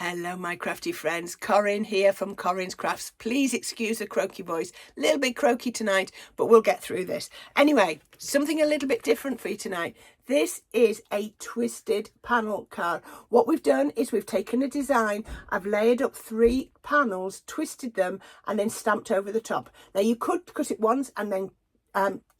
Hello my crafty friends, Corrine here from Corrine's Crafts. Please excuse the croaky voice, a little bit croaky tonight, but we'll get through this. Anyway, something a little bit different for you tonight. This is a twisted panel card. What we've done is we've taken a design, I've layered up 3 panels, twisted them and then stamped over the top. Now you could cut it once and then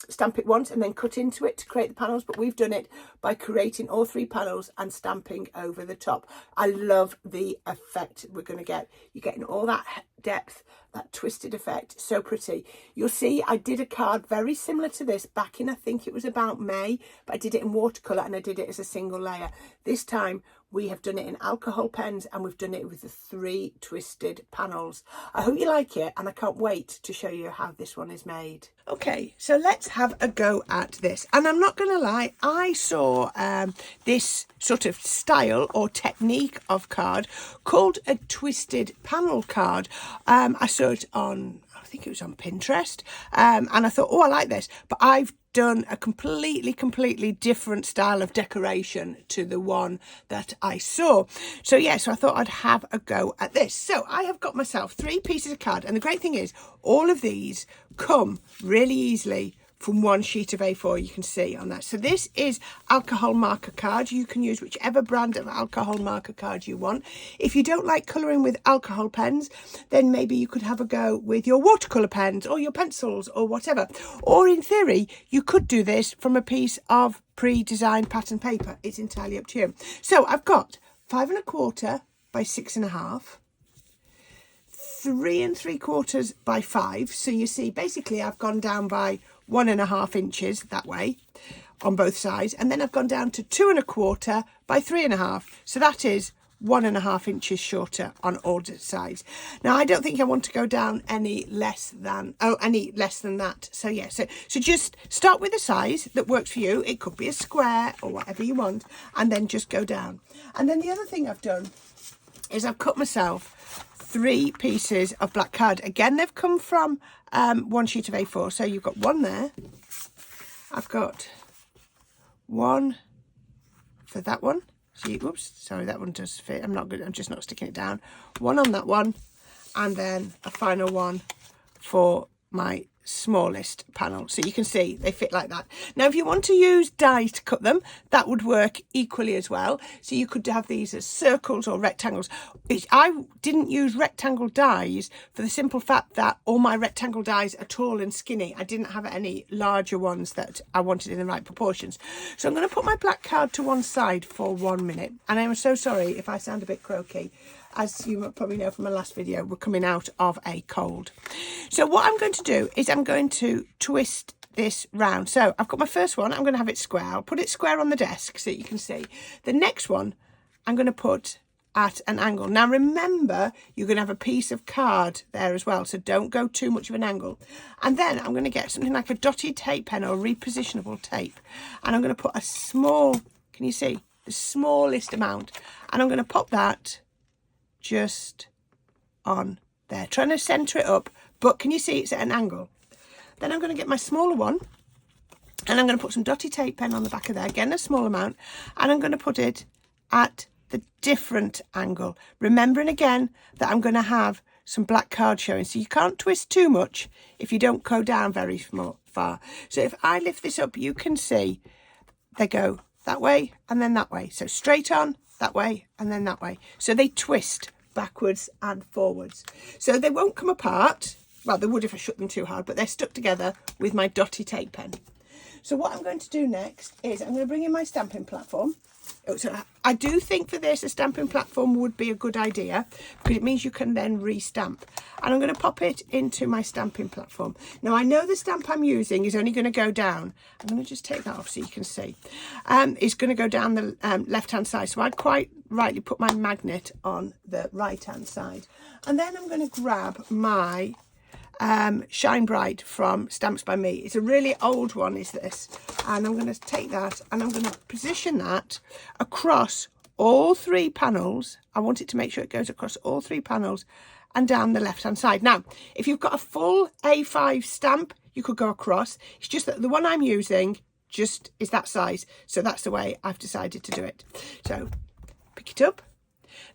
stamp it once and then cut into it to create the panels, but we've done it by creating all 3 panels and stamping over the top. I love the effect we're going to get. You're getting all that depth, that twisted effect, so pretty. You'll see I did a card very similar to this back in, I think it was about May, but I did it in watercolour and I did it as a single layer. This time we have done it in alcohol pens and we've done it with the 3 twisted panels. I hope you like it and I can't wait to show you how this one is made. Okay, so let's have a go at this. And I'm not going to lie, I saw this sort of style or technique of card called a twisted panel card. I saw it on, I think it was on Pinterest, and I thought, oh, I like this, but I've done a completely different style of decoration to the one that I saw. So yeah, so I thought I'd have a go at this. So I have got myself 3 pieces of card, and the great thing is all of these come really easily from one sheet of A4, you can see on that. So this is alcohol marker card. You can use whichever brand of alcohol marker card you want. If you don't like colouring with alcohol pens, then maybe you could have a go with your watercolour pens or your pencils or whatever. Or in theory, you could do this from a piece of pre-designed pattern paper. It's entirely up to you. So I've got 5 1/4 by 6 1/2. 3 3/4 by 5. So you see, basically I've gone down by 1 1/2 inches that way on both sides, and then I've gone down to 2 1/4 by 3 1/2. So that is 1 1/2 inches shorter on all sides. Now I don't think I want to go down any less than that. So yeah, so just start with a size that works for you. It could be a square or whatever you want, and then just go down. And then the other thing I've done is I've cut myself 3 pieces of black card. Again, they've come from one sheet of A4. So you've got one there. I've got one for that one. See, oops, sorry, that one does fit. I'm not good. I'm just not sticking it down. One on that one, and then a final one for my smallest panel. So you can see they fit like that. Now if you want to use die to cut them, that would work equally as well. So you could have these as circles or rectangles. I didn't use rectangle dies for the simple fact that all my rectangle dies are tall and skinny. I didn't have any larger ones that I wanted in the right proportions. So I'm going to put my black card to one side for 1 minute, and I'm so sorry if I sound a bit croaky. As you probably know from my last video, we're coming out of a cold. So what I'm going to do is I'm going to twist this round. So I've got my first one. I'm going to have it square. I'll put it square on the desk so you can see. The next one I'm going to put at an angle. Now remember, you're going to have a piece of card there as well, so don't go too much of an angle. And then I'm going to get something like a dotted tape pen or repositionable tape, and I'm going to put a small, can you see, the smallest amount, and I'm going to pop that just on there, trying to center it up, but can you see it's at an angle? Then I'm going to get my smaller one and I'm going to put some dotted tape pen on the back of there, again a small amount, and I'm going to put it at the different angle, remembering again that I'm going to have some black card showing, so you can't twist too much if you don't go down very far. So if I lift this up, you can see they go that way and then that way, so straight on, that way and then that way. So they twist backwards and forwards. So they won't come apart. Well, they would if I shut them too hard, but they're stuck together with my dotty tape pen. So what I'm going to do next is I'm going to bring in my stamping platform. So I do think for this, a stamping platform would be a good idea because it means you can then re-stamp. And I'm going to pop it into my stamping platform. Now, I know the stamp I'm using is only going to go down. I'm going to just take that off so you can see. It's going to go down the left-hand side. So I quite rightly put my magnet on the right-hand side. And then I'm going to grab my Shine Bright from Stamps by Me. It's a really old one, is this, and I'm going to take that and I'm going to position that across all 3 panels. I want it to make sure it goes across all 3 panels and down the left hand side. Now if you've got a full A5 stamp, you could go across. It's just that the one I'm using just is that size, so that's the way I've decided to do it. So pick it up,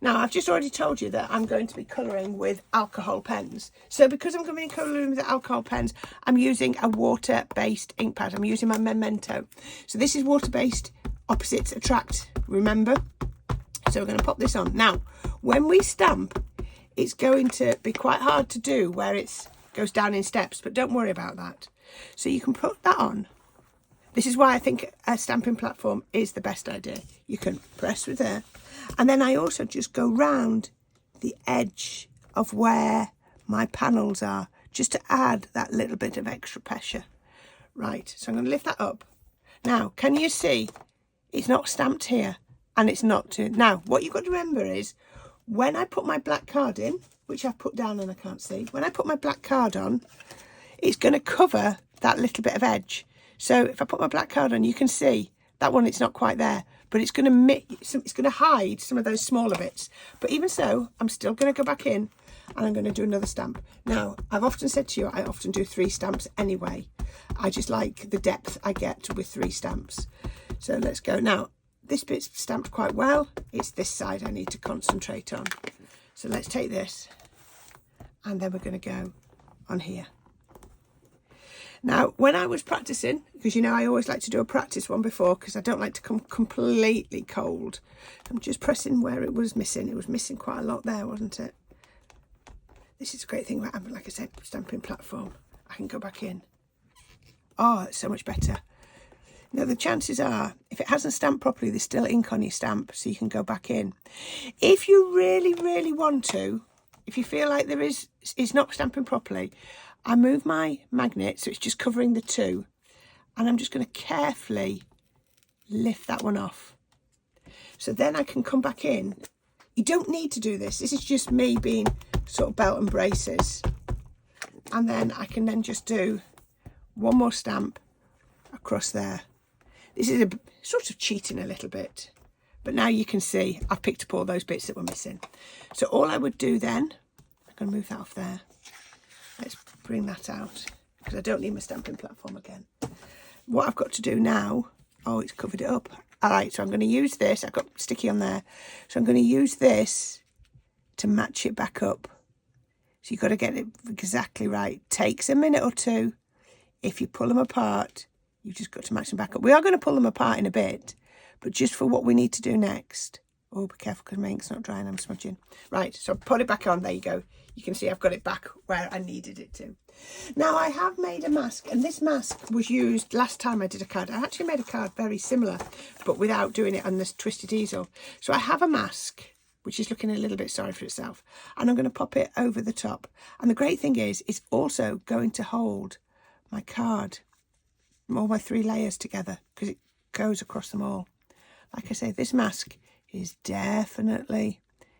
Now, I've just already told you that I'm going to be colouring with alcohol pens. So because I'm going to be colouring with alcohol pens, I'm using a water-based ink pad. I'm using my Memento. So this is water-based, opposites attract, remember? So we're going to pop this on. Now, when we stamp, it's going to be quite hard to do where it goes down in steps, but don't worry about that. So you can put that on. This is why I think a stamping platform is the best idea. You can press with there. And then I also just go round the edge of where my panels are, just to add that little bit of extra pressure. Right, so I'm going to lift that up. Now, can you see it's not stamped here and it's not to... Now, what you've got to remember is when I put my black card in, which I've put down and I can't see, when I put my black card on, it's going to cover that little bit of edge. So if I put my black card on, you can see that one, it's not quite there, but it's going to hide some of those smaller bits. But even so, I'm still going to go back in and I'm going to do another stamp. Now, I've often said to you, I often do 3 stamps anyway. I just like the depth I get with 3 stamps. So let's go. Now, this bit's stamped quite well. It's this side I need to concentrate on. So let's take this and then we're going to go on here. Now, when I was practicing, because you know I always like to do a practice one before because I don't like to come completely cold. I'm just pressing where it was missing. It was missing quite a lot there, wasn't it? This is a great thing about having, like I said, stamping platform. I can go back in. Oh, it's so much better. Now, the chances are, if it hasn't stamped properly, there's still ink on your stamp, so you can go back in. If you really, really want to, if you feel like it's not stamping properly, I move my magnet so it's just covering the 2, and I'm just going to carefully lift that one off. So then I can come back in. You don't need to do this. This is just me being sort of belt and braces. And then I can then just do one more stamp across there. This is a sort of cheating a little bit, but now you can see I've picked up all those bits that were missing. So all I would do then, I'm going to move that off there. Let's bring that out because I don't need my stamping platform again. What I've got to do now, oh, it's covered it up. All right, so I'm going to use this. I've got sticky on there. So I'm going to use this to match it back up. So you've got to get it exactly right. Takes a minute or 2. If you pull them apart, you've just got to match them back up. We are going to pull them apart in a bit, but just for what we need to do next. Oh, be careful because my ink's not dry and I'm smudging. Right, so I put it back on. There you go. You can see I've got it back where I needed it to. Now, I have made a mask, and this mask was used last time I did a card. I actually made a card very similar, but without doing it on this twisted easel. So I have a mask, which is looking a little bit sorry for itself, and I'm going to pop it over the top. And the great thing is, it's also going to hold my card, all my 3 layers together, because it goes across them all. Like I say, this mask is definitely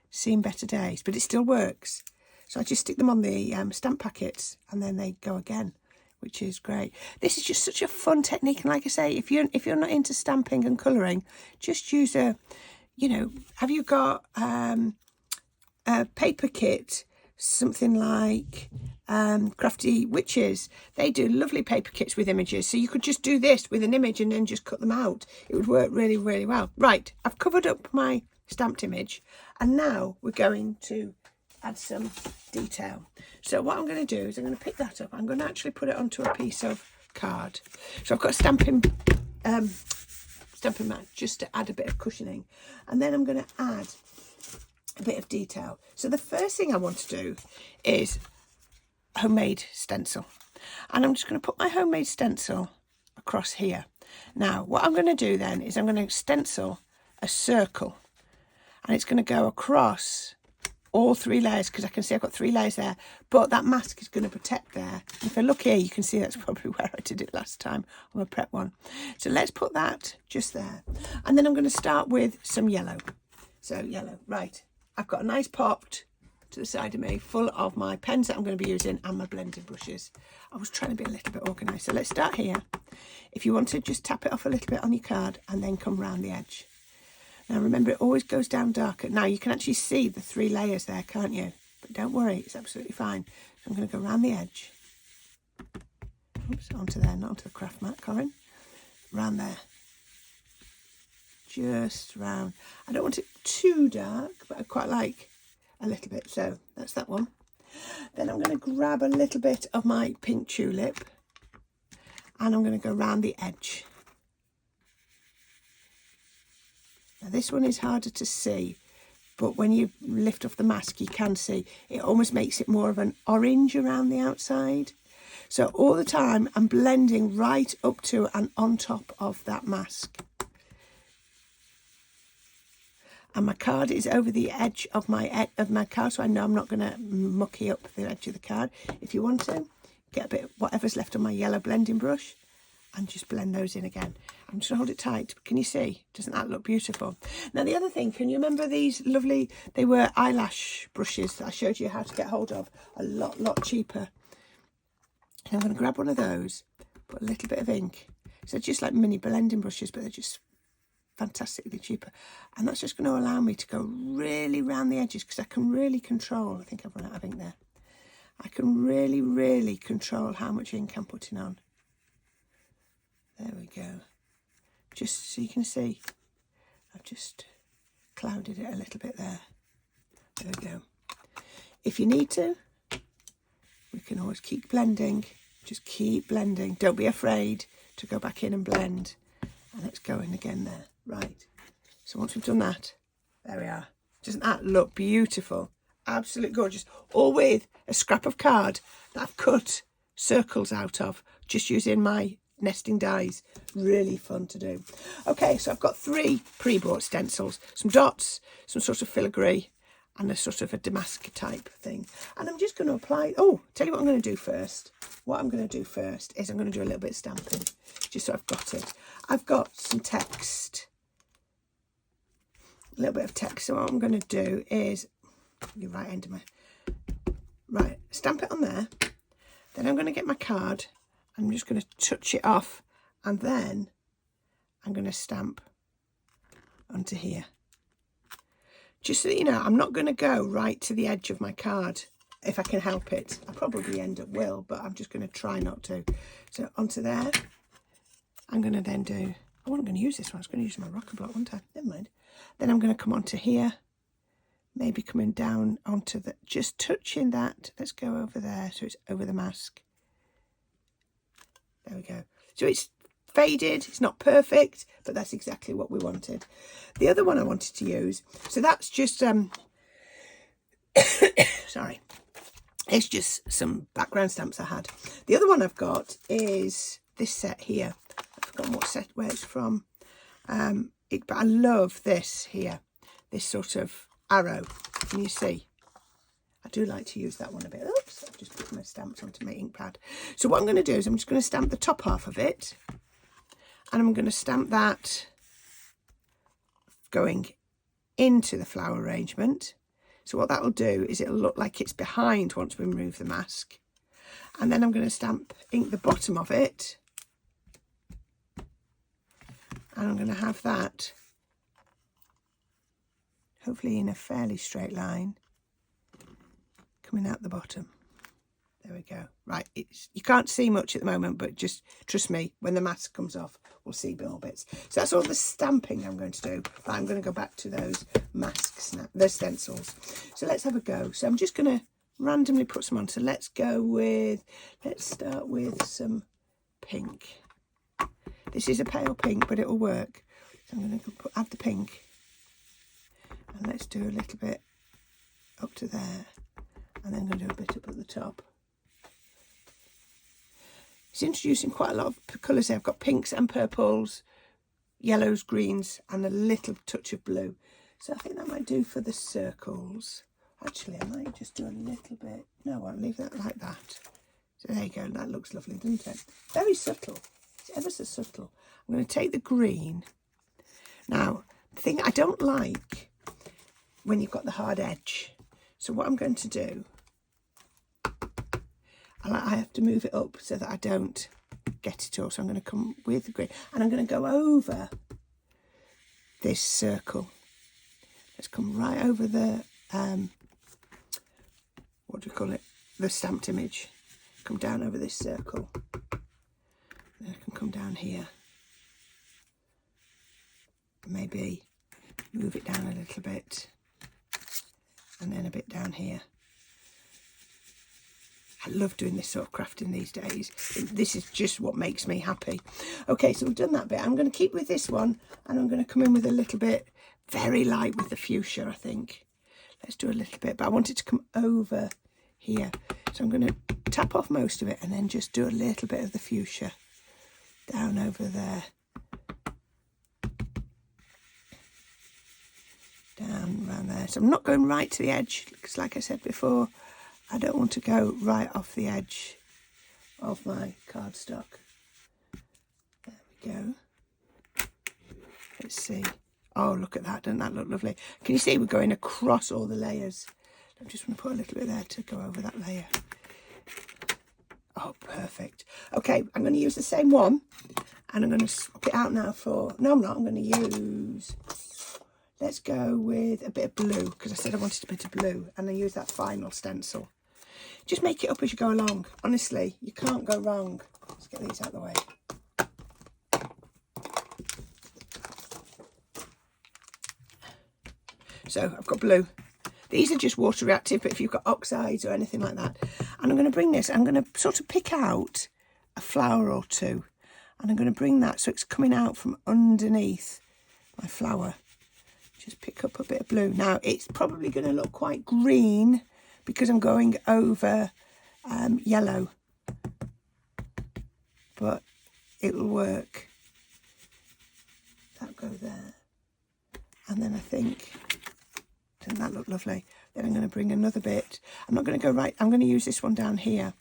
seen better days, but it still works. So I just stick them on the stamp packets and then they go again, which is great. This is just such a fun technique. And like I say, if you're not into stamping and colouring, just use a, you know, have you got a paper kit, something like Crafty Witches? They do lovely paper kits with images. So you could just do this with an image and then just cut them out. It would work really, really well. Right, I've covered up my stamped image and now we're going to add some detail. So what I'm going to do is I'm going to pick that up. I'm going to actually put it onto a piece of card. So I've got a stamping mat just to add a bit of cushioning, and then I'm going to add a bit of detail. So the first thing I want to do is homemade stencil, and I'm just going to put my homemade stencil across here. Now what I'm going to do then is I'm going to stencil a circle, and it's going to go across all 3 layers, because I can see I've got 3 layers there, but that mask is going to protect there. If I look here, you can see that's probably where I did it last time on the prep one. So let's put that just there. And then I'm going to start with some yellow. So yellow, right. I've got a nice pot to the side of me full of my pens that I'm going to be using and my blending brushes. I was trying to be a little bit organised. So let's start here. If you want to, just tap it off a little bit on your card and then come round the edge. Now remember, it always goes down darker. Now you can actually see the 3 layers there, can't you? But don't worry, it's absolutely fine. So I'm going to go round the edge. Oops, onto there, not onto the craft mat, Corrine. Round there. just round. I don't want it too dark, but I quite like a little bit. So that's that one. Then I'm going to grab a little bit of my pink tulip and I'm going to go round the edge. Now this one is harder to see, but when you lift off the mask you can see it almost makes it more of an orange around the outside. So all the time I'm blending right up to and on top of that mask. And my card is over the edge of my card, so I know I'm not going to mucky up the edge of the card. If you want to, get a bit of whatever's left on my yellow blending brush and just blend those in again. I'm just going to hold it tight. Can you see? Doesn't that look beautiful? Now, the other thing, can you remember these lovely, they were eyelash brushes that I showed you how to get hold of? A lot cheaper. And I'm going to grab one of those, put a little bit of ink. So just like mini blending brushes, but they're just fantastically cheaper, and that's just going to allow me to go really round the edges because I can really control. I think I've run out of ink there. I can really control how much ink I'm putting on. There we go. Just so you can see, I've just clouded it a little bit there. There we go. If you need to, we can always keep blending. Just keep blending. Don't be afraid to go back in and blend. And it's going again there. Right, so once we've done that, there we are. Doesn't that look beautiful? Absolutely gorgeous. All with a scrap of card that I've cut circles out of, just using my nesting dies. Really fun to do. Okay, so I've got 3 pre-bought stencils, some dots, some sort of filigree, and a sort of a damask type thing. And I'm just going to apply, tell you what I'm going to do first. What I'm going to do first is I'm going to do a little bit of stamping, just so I've got it. I've got some text, a little bit of text. So what I'm going to do is, the right end of my, right, stamp it on there. Then I'm going to get my card. I'm just going to touch it off, and then I'm going to stamp onto here. Just so that you know, I'm not going to go right to the edge of my card if I can help it. I probably end up will, but I'm just going to try not to. So onto there. I'm going to then do, I wasn't going to use this one. I was going to use my rocker block one time. Never mind. Then I'm going to come onto here. Maybe coming down onto the, just touching that. Let's go over there so it's over the mask. There we go. So it's faded. It's not perfect, but that's exactly what we wanted. The other one I wanted to use, so that's just, sorry. It's just some background stamps I had. The other one I've got is this set here. I've forgotten what set, where it's from. But I love this here. This sort of arrow. Can you see? I do like to use that one a bit. Oops, I've just put my stamps onto my ink pad. So what I'm going to do is I'm just going to stamp the top half of it. And I'm going to stamp that going into the flower arrangement. So what that'll do is it'll look like it's behind once we remove the mask. And then I'm going to ink the bottom of it. And I'm going to have that hopefully in a fairly straight line coming out the bottom. There we go. Right, you can't see much at the moment, but just trust me, when the mask comes off, we'll see more bits. So that's all the stamping I'm going to do. But I'm going to go back to those masks now, those stencils. So let's have a go. So I'm just going to randomly put some on. So let's start with some pink. This is a pale pink, but it'll work. So I'm going to add the pink. And let's do a little bit up to there. And then I'm going to do a bit up at the top. It's introducing quite a lot of colours there. I've got pinks and purples, yellows, greens, and a little touch of blue. So I think that might do for the circles. Actually, I might just do a little bit. No, I'll leave that like that. So there you go. That looks lovely, doesn't it? Very subtle. It's ever so subtle. I'm going to take the green. Now, the thing I don't like when you've got the hard edge. So what I'm going to do, I have to move it up so that I don't get it all. So I'm going to come with the green and I'm going to go over this circle. Let's come right over the, what do you call it? The stamped image. Come down over this circle. Then I can come down here. maybe move it down a little bit, and then a bit down here. I love doing this sort of crafting these days. This is just what makes me happy. Okay, so we've done that bit. I'm going to keep with this one, and I'm going to come in with a little bit, very light with the fuchsia, I think. Let's do a little bit, but I want it to come over here. So I'm going to tap off most of it and then just do a little bit of the fuchsia down over there. Down around there. So I'm not going right to the edge, because like I said before, I don't want to go right off the edge of my cardstock. There we go. Let's see. Oh, look at that. Doesn't that look lovely? Can you see we're going across all the layers? I'm just going to put a little bit there to go over that layer. Oh, perfect. Okay, I'm going to use the same one, and I'm going to swap it out now for... No, I'm not. I'm going to use... Let's go with a bit of blue, because I said I wanted a bit of blue, and then use that final stencil. Just make it up as you go along. Honestly, you can't go wrong. Let's get these out of the way. So I've got blue. These are just water reactive, but if you've got oxides or anything like that. And I'm going to bring this, I'm going to sort of pick out a flower or two. And I'm going to bring that so it's coming out from underneath my flower. Just pick up a bit of blue. Now, it's probably going to look quite green because I'm going over yellow. But it'll work. That'll go there. And then I think... Doesn't that look lovely? Then I'm going to bring another bit. I'm not going to go right. I'm going to use this one down here.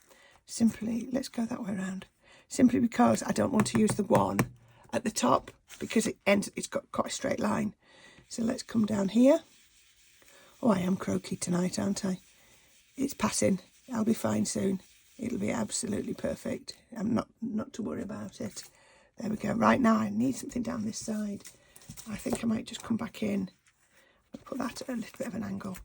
Simply, let's go that way around. Simply because I don't want to use the one at the top because it's got quite a straight line. So let's come down here. Oh, I am croaky tonight, aren't I? It's passing. I'll be fine soon. It'll be absolutely perfect. I'm not to worry about it. There we go. Right now, I need something down this side. I think I might just come back in. Put that at a little bit of an angle.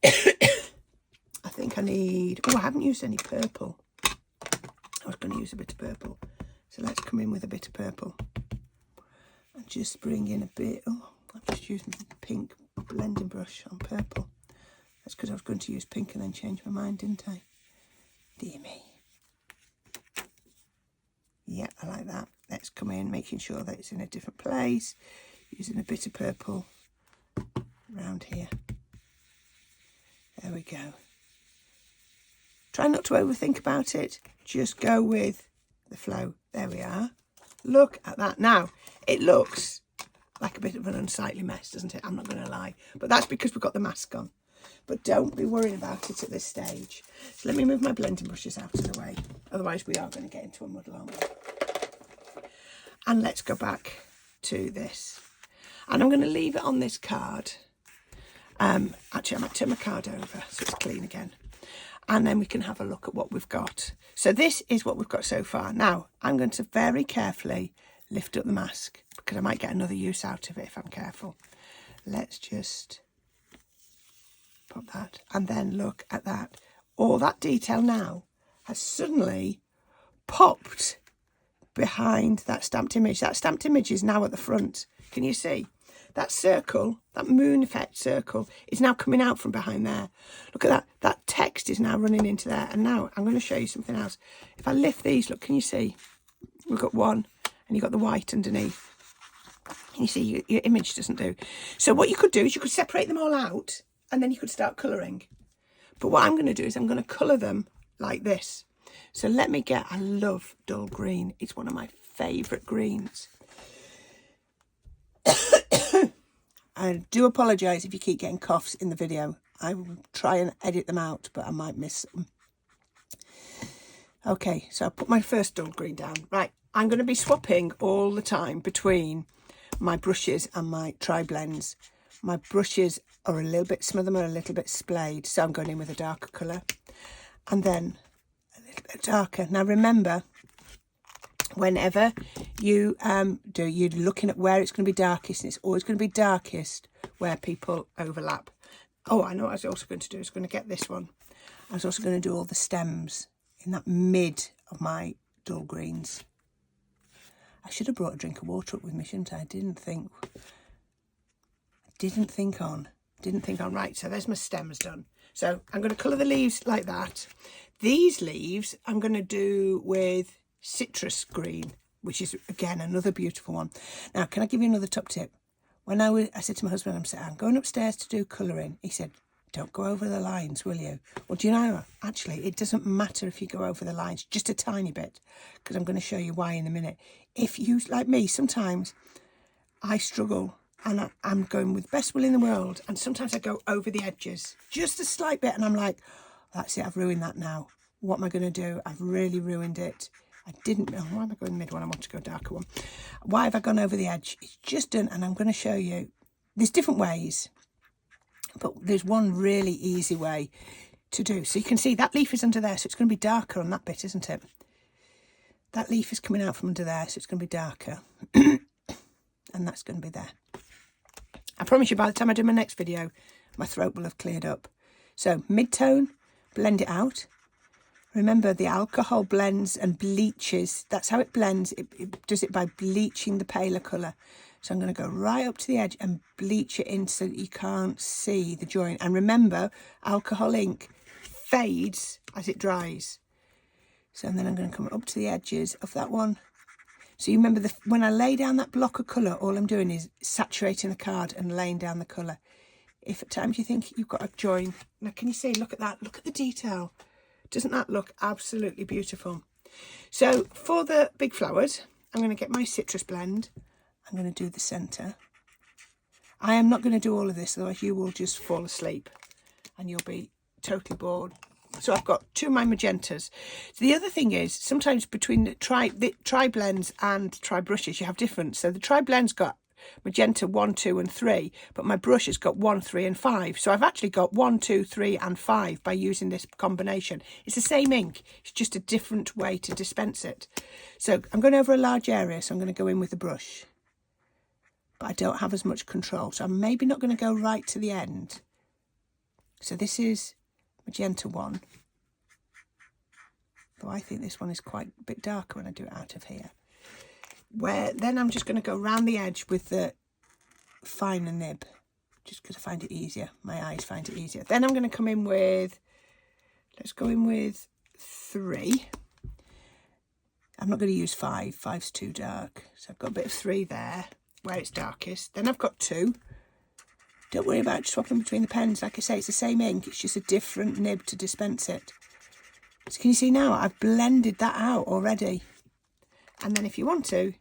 I think I need... Oh, I haven't used any purple. I was going to use a bit of purple. So let's come in with a bit of purple. And just bring in a bit... Oh, I've just used my pink blending brush on purple. That's because I was going to use pink and then change my mind, didn't I? Dear me. Yeah, I like that. Let's come in, making sure that it's in a different place. Using a bit of purple around here. There we go. Try not to overthink about it. Just go with the flow. There we are. Look at that. Now, it looks like a bit of an unsightly mess, doesn't it? I'm not going to lie. But that's because we've got the mask on. But don't be worrying about it at this stage. So let me move my blending brushes out of the way. Otherwise, we are going to get into a muddle, aren't we? And let's go back to this. And I'm going to leave it on this card. Actually, I might turn my card over so it's clean again. And then we can have a look at what we've got. So this is what we've got so far. Now, I'm going to very carefully lift up the mask because I might get another use out of it if I'm careful. Let's just pop that. And then look at that. All that detail now has suddenly popped behind that stamped image. That stamped image is now at the front. Can you see? That circle, that moon effect circle, is now coming out from behind there. Look at that. That text is now running into there. And now I'm going to show you something else. If I lift these, look, can you see? We've got one, and you've got the white underneath. Can you see? Your image doesn't do. So what you could do is you could separate them all out, and then you could start colouring. But what I'm going to do is I'm going to colour them like this. So let me get... I love dull green. It's one of my favourite greens. I do apologise if you keep getting coughs in the video. I will try and edit them out, but I might miss them. Okay, so I'll put my first dull green down. Right, I'm going to be swapping all the time between my brushes and my tri-blends. My brushes are a little bit, some of them are a little bit splayed, so I'm going in with a darker colour. And then a little bit darker. Now remember, whenever you you're looking at where it's going to be darkest, and it's always going to be darkest where people overlap. Oh, I know what I was also going to do. I was going to get this one. I was also going to do all the stems in that mid of my dull greens. I should have brought a drink of water up with me, shouldn't I? Didn't think on. Right, so there's my stems done. So I'm going to colour the leaves like that. These leaves I'm going to do with citrus green, which is, again, another beautiful one. Now, can I give you another top tip? When I said to my husband, I'm going upstairs to do colouring. He said, don't go over the lines, will you? Well, do you know, actually, it doesn't matter if you go over the lines, just a tiny bit, because I'm going to show you why in a minute. If you, like me, sometimes I struggle and I'm going with best will in the world, and sometimes I go over the edges, just a slight bit, and I'm like, that's it, I've ruined that now. What am I going to do? I've really ruined it. I didn't, why am I going mid one? I want to go darker one. Why have I gone over the edge? It's just done, and I'm going to show you. There's different ways, but there's one really easy way to do. So you can see that leaf is under there, so it's going to be darker on that bit, isn't it? That leaf is coming out from under there, so it's going to be darker. And that's going to be there. I promise you, by the time I do my next video, my throat will have cleared up. So mid-tone, blend it out. Remember, the alcohol blends and bleaches. That's how it blends. It does it by bleaching the paler colour. So I'm going to go right up to the edge and bleach it in so that you can't see the join. And remember, alcohol ink fades as it dries. So then I'm going to come up to the edges of that one. So you remember, when I lay down that block of colour, all I'm doing is saturating the card and laying down the colour. If at times you think you've got a join, now can you see, look at that, look at the detail. Doesn't that look absolutely beautiful? So for the big flowers, I'm going to get my citrus blend. I'm going to do the centre. I am not going to do all of this, otherwise you will just fall asleep and you'll be totally bored. So I've got two of my magentas. So the other thing is, sometimes between the tri blends and tri brushes, you have different. So the tri blend's got magenta 1, 2 and 3, but my brush has got 1, 3 and 5. So I've actually got 1, 2, 3 and 5 by using this combination. It's the same ink, it's just a different way to dispense it. So I'm going over a large area, so I'm going to go in with the brush. But I don't have as much control, so I'm maybe not going to go right to the end. So this is magenta 1. Though I think this one is quite a bit darker when I do it out of here. Where then I'm just going to go round the edge with the finer nib, just because I find it easier. My eyes find it easier. Then I'm going to come in with, let's go in with 3. I'm not going to use 5. 5's too dark. So I've got a bit of 3 there where it's darkest. Then I've got 2. Don't worry about swapping between the pens. Like I say, it's the same ink. It's just a different nib to dispense it. So can you see now? I've blended that out already. And then if you want to,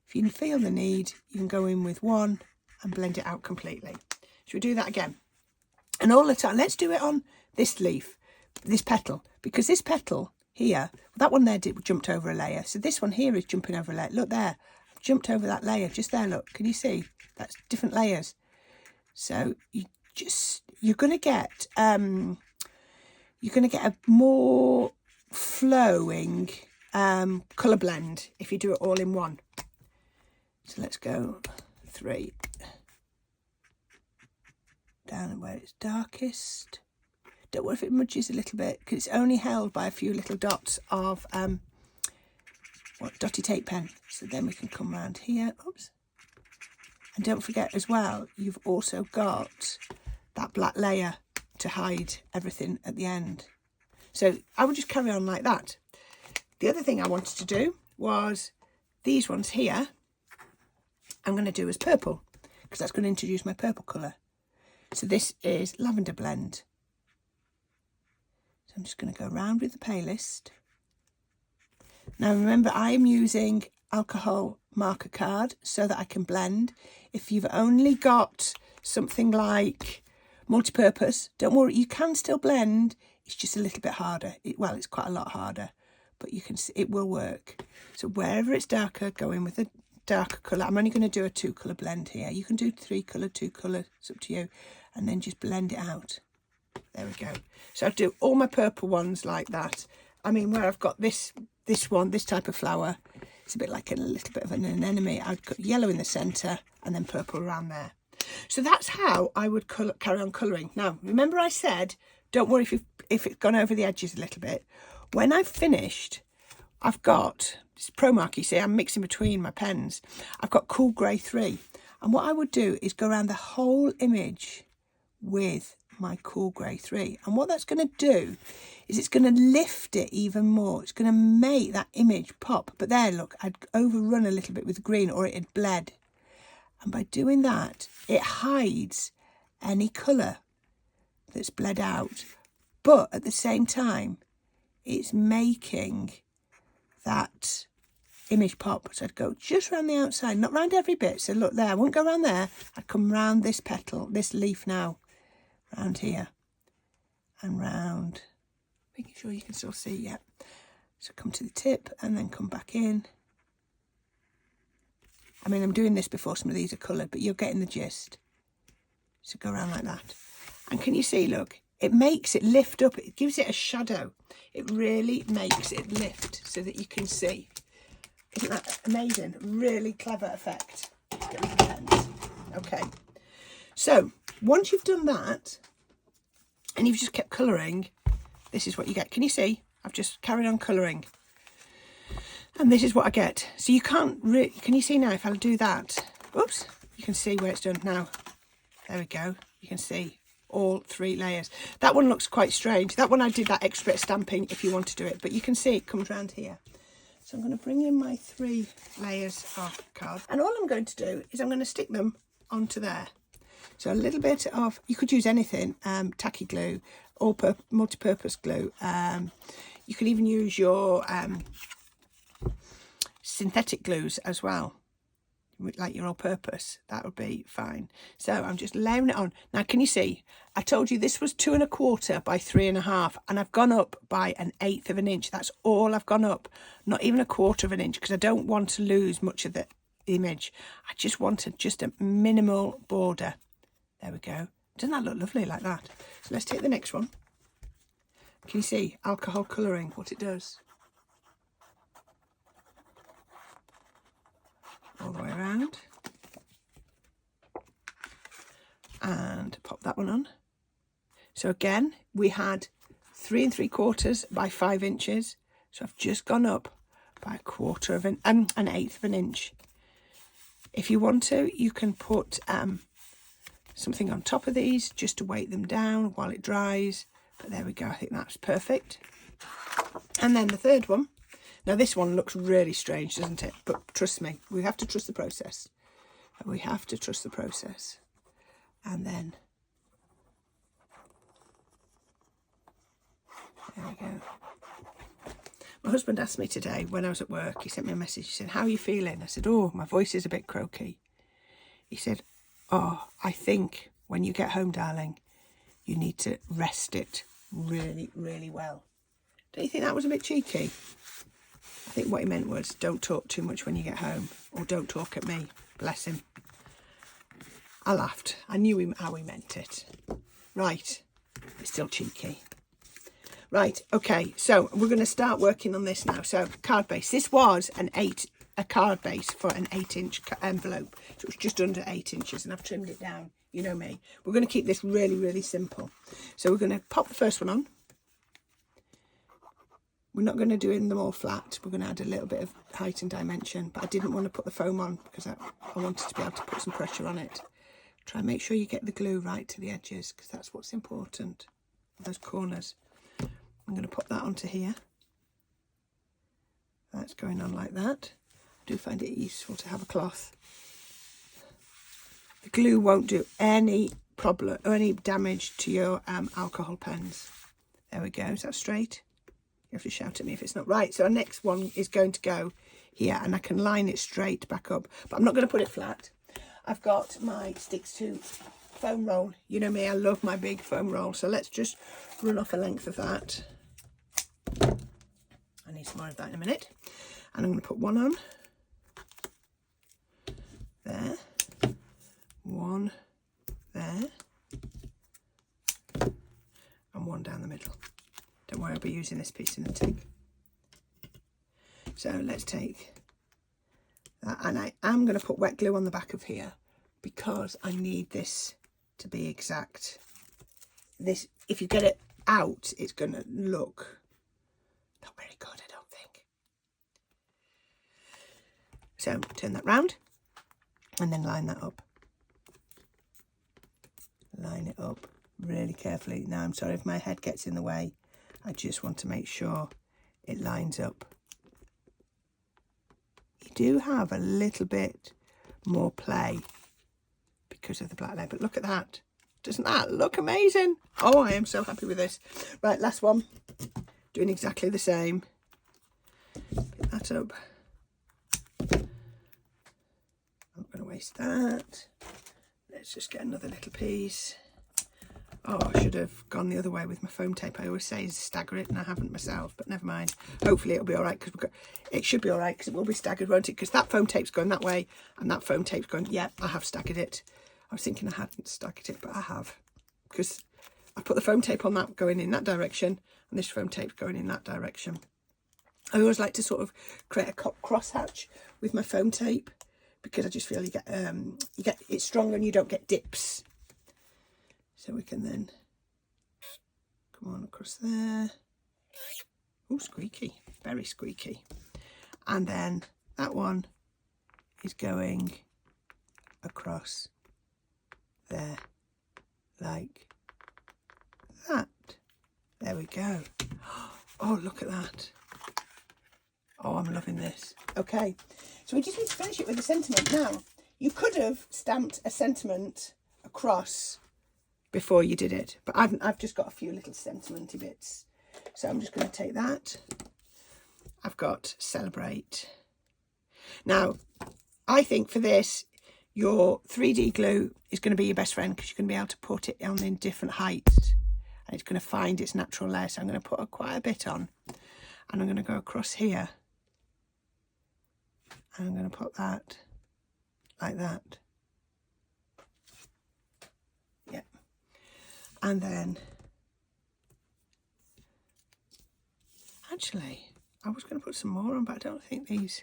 if you feel the need, you can go in with 1 and blend it out completely. Should we do that again? And all the time, let's do it on this leaf, this petal. Because this petal here, that one there jumped over a layer. So this one here is jumping over a layer. Look there. I've jumped over that layer just there. Look, can you see? That's different layers. So you're going to get a more flowing colour blend if you do it all in one. So let's go 3 down where it's darkest. Don't worry if it mudges a little bit, because it's only held by a few little dots of dotty tape pen. So then we can come round here. Oops. And don't forget as well, you've also got that black layer to hide everything at the end. So I would just carry on like that. The other thing I wanted to do was these ones here, I'm going to do as purple, because that's going to introduce my purple colour. So this is lavender blend. So I'm just going to go around with the palest. Now remember, I am using alcohol marker card so that I can blend. If you've only got something like multi-purpose, don't worry, you can still blend. It's just a little bit harder. Well, it's quite a lot harder, but you can see it will work. So wherever it's darker, go in with a darker colour. I'm only going to do a 2 colour blend here. You can do 3 colour, 2 colour, it's up to you. And then just blend it out. There we go. So I do all my purple ones like that. I mean, where I've got this one, this type of flower, it's a bit like a little bit of an anemone. I'd cut yellow in the centre and then purple around there. So that's how I would carry on colouring. Now, remember I said, don't worry if it's gone over the edges a little bit. When I've finished, I've got Pro Mark, you see, I'm mixing between my pens. I've got Cool Grey 3. And what I would do is go around the whole image with my Cool Grey 3. And what that's going to do is it's going to lift it even more. It's going to make that image pop. But there, look, I'd overrun a little bit with green or it had bled. And by doing that, it hides any colour that's bled out. But at the same time, it's making that image pop. So I'd go just around the outside, not round every bit. So look there, I won't go around there. I'd come round this petal, this leaf now, round here and round, making sure you can still see, yeah. So come to the tip and then come back in. I mean, I'm doing this before some of these are coloured, but you're getting the gist. So go around like that. And can you see, look, it makes it lift up. It gives it a shadow. It really makes it lift so that you can see. Isn't that amazing? Really clever effect. Get rid of the pens. Okay. So once you've done that and you've just kept colouring, this is what you get. Can you see? I've just carried on colouring. And this is what I get. So you can't really... Can you see now if I do that? Oops. You can see where it's done now. There we go. You can see all 3 layers. That one looks quite strange. That one I did that extra bit of stamping if you want to do it. But you can see it comes round here. So I'm going to bring in my 3 layers of card. And all I'm going to do is I'm going to stick them onto there. So a little bit of... You could use anything. Tacky glue or multi-purpose glue. You could even use your synthetic glues as well. Like your all-purpose, that would be fine. So I'm just layering it on. Now, can you see? I told you this was 2 1/4 by 3 1/2, and I've gone up by 1/8 of an inch. That's all I've gone up, not even 1/4 of an inch, because I don't want to lose much of the image. I just wanted just a minimal border. There we go. Doesn't that look lovely like that? So let's take the next one. Can you see alcohol colouring, what it does? All the way around and pop that one on. So again, we had 3 3/4 by 5 inches. So I've just gone up by 1/4 of an 1/8 of an inch. If you want to, you can put something on top of these just to weight them down while it dries. But there we go. I think that's perfect. And then the third one. Now, this one looks really strange, doesn't it? But trust me, we have to trust the process. We have to trust the process. And then, there we go. My husband asked me today when I was at work, he sent me a message. He said, how are you feeling? I said, oh, my voice is a bit croaky. He said, oh, I think when you get home, darling, you need to rest it really, really well. Don't you think that was a bit cheeky? I think what he meant was don't talk too much when you get home, or don't talk at me. Bless him. I laughed. I knew how he meant it. Right. It's still cheeky. Right. Okay. So we're going to start working on this now. So card base. This was a card base for an 8-inch envelope. So it was just under 8 inches, and I've trimmed it down. You know me. We're going to keep this really, really simple. So we're going to pop the first one on. We're not going to do them all flat. We're going to add a little bit of height and dimension. But I didn't want to put the foam on because I wanted to be able to put some pressure on it. Try and make sure you get the glue right to the edges, because that's what's important. Those corners. I'm going to put that onto here. That's going on like that. I do find it useful to have a cloth. The glue won't do any problem or any damage to your alcohol pens. There we go. Is that straight? You have to shout at me if it's not right. So our next one is going to go here, and I can line it straight back up, but I'm not going to put it flat. I've got my Sticks to foam roll. You know me, I love my big foam roll. So let's just run off a length of that. I need some more of that in a minute. And I'm going to put one on. There. One there. And one down the middle. Don't worry, I'll be using this piece in the tank. So let's take that, and I am going to put wet glue on the back of here because I need this to be exact. This, if you get it out, it's going to look not very good, I don't think. So turn that round and then line that up. Line it up really carefully. Now, I'm sorry if my head gets in the way. I just want to make sure it lines up. You do have a little bit more play because of the black layer, but look at that. Doesn't that look amazing? Oh, I am so happy with this. Right, last one. Doing exactly the same. Pick that up. I'm not going to waste that. Let's just get another little piece. Oh, I should have gone the other way with my foam tape. I always say stagger it, and I haven't myself, but never mind. Hopefully it'll be all right, because it should be all right, because it will be staggered, won't it? Because that foam tape's going that way, and that foam tape's going... Yeah, I have staggered it. I was thinking I hadn't staggered it, but I have. Because I put the foam tape on that going in that direction, and this foam tape's going in that direction. I always like to sort of create a crosshatch with my foam tape, because I just feel you get it's stronger and you don't get dips. So we can then come on across there. Oh, squeaky, very squeaky. And then that one is going across there like that. There we go. Oh, look at that. Oh, I'm loving this. Okay, so we just need to finish it with a sentiment. Now, you could have stamped a sentiment across before you did it, but I've just got a few little sentimenty bits. So I'm just going to take that. I've got celebrate. Now, I think for this, your 3D glue is going to be your best friend, because you're going to be able to put it on in different heights, and it's going to find its natural layer. So I'm going to put quite a bit on, and I'm going to go across here. And I'm going to put that like that. Yeah. And then, actually, I was going to put some more on, but I don't think these...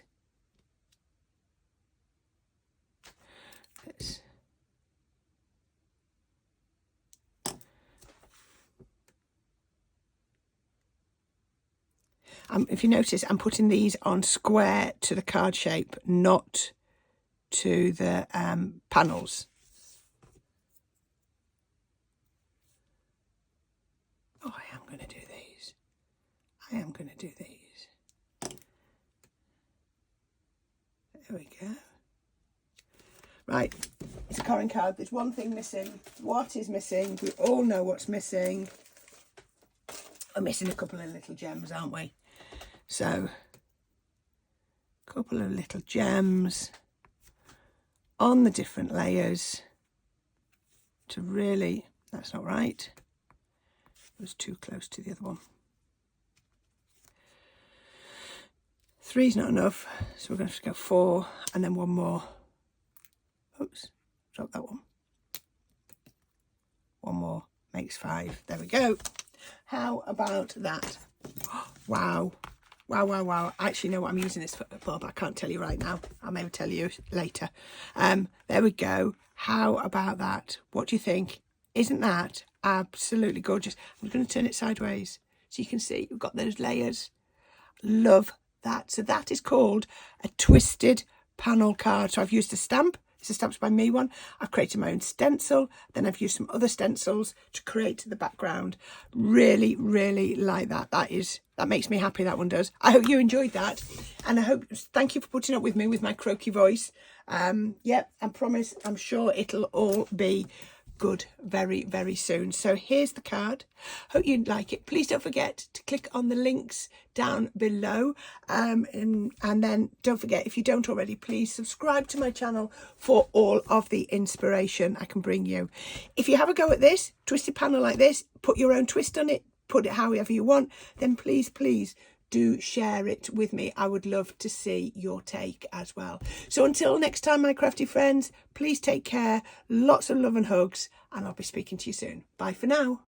Let's... If you notice, I'm putting these on square to the card shape, not to the panels. Oh, I am going to do these. I am going to do these. There we go. Right, it's a Corrine card. There's one thing missing. What is missing? We all know what's missing. We're missing a couple of little gems, aren't we? So, a couple of little gems on the different layers to really... That's not right. It was too close to the other one. 3's not enough, so we're going to have to go 4 and then one more. Oops, drop that one. One more makes 5. There we go. How about that? Wow. Wow, wow, wow. I actually know what I'm using this for, but I can't tell you right now. I'll maybe tell you later. There we go. How about that? What do you think? Isn't that absolutely gorgeous? I'm going to turn it sideways so you can see we've got those layers. Love that. So that is called a twisted panel card. So I've used a stamp. It's a Stamps by Me one. I've created my own stencil. Then I've used some other stencils to create the background. Really, really like that. That makes me happy, that one does. I hope you enjoyed that. And thank you for putting up with me with my croaky voice. Yep, I promise, I'm sure it'll all be good very, very soon. So here's the card. Hope you like it. Please don't forget to click on the links down below, and then don't forget, if you don't already, please subscribe to my channel for all of the inspiration I can bring you. If you have a go at this twisted panel like this, put your own twist on it, put it however you want, then please do share it with me. I would love to see your take as well. So until next time, my crafty friends, please take care. Lots of love and hugs, and I'll be speaking to you soon. Bye for now.